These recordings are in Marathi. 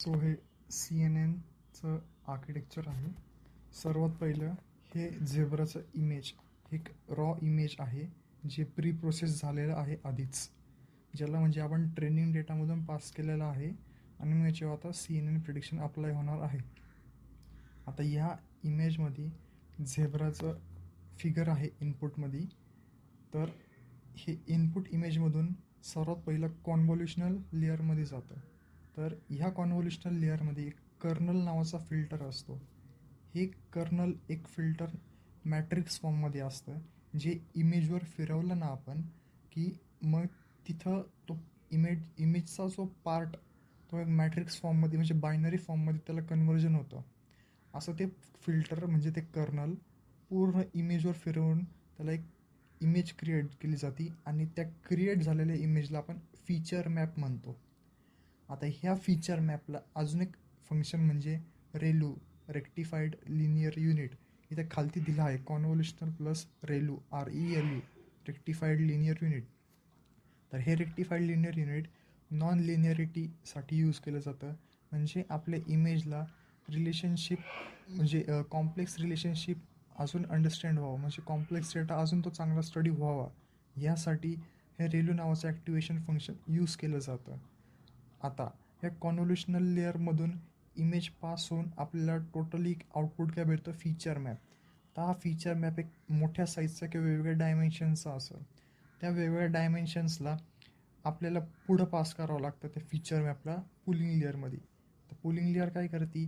सो हे CNN चं आर्किटेक्चर आहे. सर्वात पहिलं हे झेब्राचं इमेज, एक रॉ इमेज आहे जे प्री प्रोसेस झालेलं आहे आधीच, ज्याला म्हणजे आपण ट्रेनिंग डेटामधून पास केलेलं आहे आणि मग याच्यावर आता CNN प्रिडिक्शन अप्लाय होणार आहे. आता ह्या इमेजमध्ये झेब्राचं फिगर आहे इनपुटमध्ये. तर हे इनपुट इमेजमधून सर्वात पहिलं कॉन्व्होल्युशनल लेअरमध्ये जातं. तर ह्या कॉन्व्होल्युशनल लेअरमध्ये एक कर्नल नावाचा फिल्टर असतो. हे कर्नल एक फिल्टर मॅट्रिक्स फॉर्ममध्ये असतं, जे इमेजवर फिरवलं ना आपण की मग तिथं तो इमेजचा जो पार्ट तो एक मॅट्रिक्स फॉर्ममध्ये म्हणजे बायनरी फॉर्ममध्ये त्याला कन्व्हर्जन होतं. असं ते फिल्टर म्हणजे ते कर्नल पूर्ण इमेजवर फिरवून त्याला एक इमेज क्रिएट केली जाते आणि त्या क्रिएट झालेल्या इमेजला आपण फीचर मॅप म्हणतो. आता ह्या फीचर मॅपला अजून एक फंक्शन म्हणजे रेलू, रेक्टिफाईड लिनियर युनिट, इथे खालती दिला आहे convolutional plus ReLU, RELU, rectified linear unit. तर हे रेक्टिफाईड लिनियर युनिट नॉन लिनियरिटीसाठी यूज केलं जातं. म्हणजे आपल्या इमेजला रिलेशनशिप म्हणजे कॉम्प्लेक्स रिलेशनशिप अजून अंडरस्टँड व्हावं, म्हणजे कॉम्प्लेक्स डेटा अजून तो चांगला स्टडी व्हावा, यासाठी हे रेलू नावाचं ॲक्टिवेशन फंक्शन यूज केलं जातं. आता या कॉन्व्होल्युशनल लेअरमधून इमेज पास होऊन आपल्याला टोटली आउटपुट काय भेटतं, फीचर मॅप. तर हा फीचर मॅप एक मोठ्या साईजचा किंवा वेगवेगळ्या डायमेन्शनचा असेल. त्या वेगवेगळ्या डायमेन्शन्सला आपल्याला पुढं पास करावं लागतं त्या फीचर मॅपला पुलिंग लेअरमध्ये. तर पुलिंग लेअर काय करते,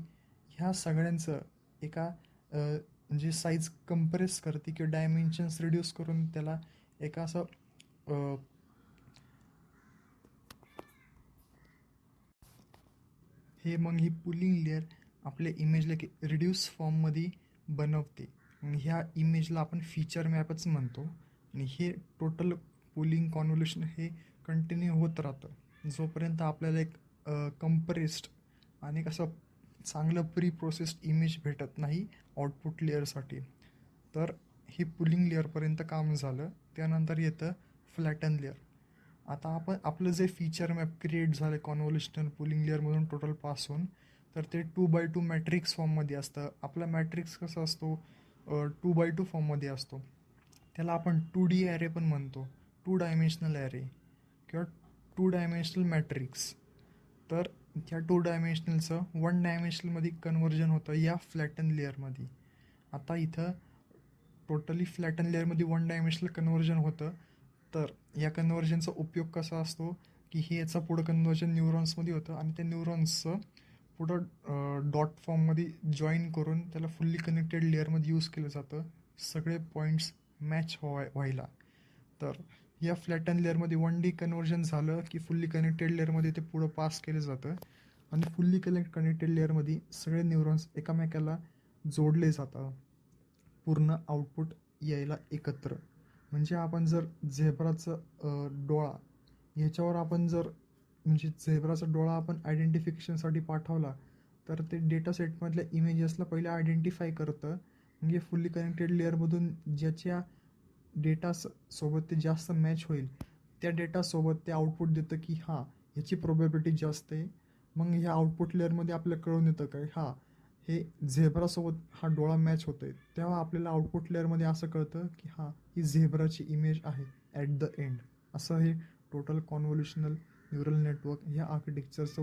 ह्या सगळ्यांचं एका म्हणजे साईज कंप्रेस करते किंवा डायमेन्शन्स रिड्यूस करून त्याला एका असं हे मग ही पुलिंग लेअर आपल्या इमेजला की रिड्यूस फॉर्ममध्ये बनवते. मग ह्या इमेजला आपण फीचर मॅपच म्हणतो. आणि हे टोटल पुलिंग कॉन्व्होल्युशन हे कंटिन्यू होत राहतं जोपर्यंत आपल्याला एक कंप्रेस्ड आणि कसं चांगलं प्री प्रोसेस्ड इमेज भेटत नाही आउटपुट लेअरसाठी. तर हे पुलिंग लेअरपर्यंत काम झालं. त्यानंतर येतं फ्लॅटन लेअर. आता आपण आपलं जे फीचर मॅप क्रिएट झालं कॉन्व्होल्युशनल पुलिंग लेअरमधून टोटल पास होऊन, तर ते 2x2 मॅट्रिक्स फॉर्ममध्ये असतं. आपला मॅट्रिक्स कसा असतो, 2x2 फॉर्ममध्ये असतो. त्याला आपण 2D ॲरे पण म्हणतो, 2 डायमेन्शनल ॲरे किंवा 2 डायमेन्शनल मॅट्रिक्स. तर ह्या 2 डायमेन्शनलचं 1 डायमेन्शनलमध्ये कन्व्हर्जन होतं या फ्लॅटन लेअरमध्ये. आता इथं टोटली फ्लॅटन लेअरमध्ये 1 डायमेन्शनल कन्व्हर्जन होतं. तर या कन्व्हर्जनचा उपयोग कसा असतो की हे याचा पुढं कन्व्हर्जन न्यूरॉन्समध्ये होतं आणि त्या न्यूरॉन्सचं पुढं डॉट फॉर्ममध्ये जॉईन करून त्याला फुल्ली कनेक्टेड लेअरमध्ये यूज केलं जातं सगळे पॉईंट्स मॅच व्हायला. तर या फ्लॅटन लेअरमध्ये 1D कन्व्हर्जन झालं की फुल्ली कनेक्टेड लेअरमध्ये ते पुढं पास केलं जातं आणि फुल्ली कनेक्टेड लेअरमध्ये सगळे न्यूरॉन्स एकामेकाला जोडले जातात पूर्ण आउटपुट यायला एकत्र. म्हणजे आपण जर झेब्राचं डोळा ह्याच्यावर आपण जर म्हणजे झेब्राचा डोळा आपण आयडेंटिफिकेशनसाठी पाठवला, तर ते डेटा सेटमधल्या इमेजेसला पहिले आयडेंटिफाय करतं. म्हणजे फुल्ली कनेक्टेड लेअरमधून ज्याच्या डेटासोबत ते जास्त मॅच होईल त्या डेटासोबत ते आउटपुट देतं की हां ह्याची प्रोबॅबिलिटी जास्त आहे. मग ह्या आउटपुट लेअरमध्ये आपल्याला कळून येतं काय हां हे झेब्रासोबत हा डोळा मॅच होतो आहे. तेव्हा आपल्याला आउटपुट लेअरमध्ये असं कळतं की हां ही झेब्राची इमेज आहे ॲट द एंड. असं हे टोटल कॉन्व्होल्युशनल न्यूरल नेटवर्क ह्या आर्किटेक्चरचं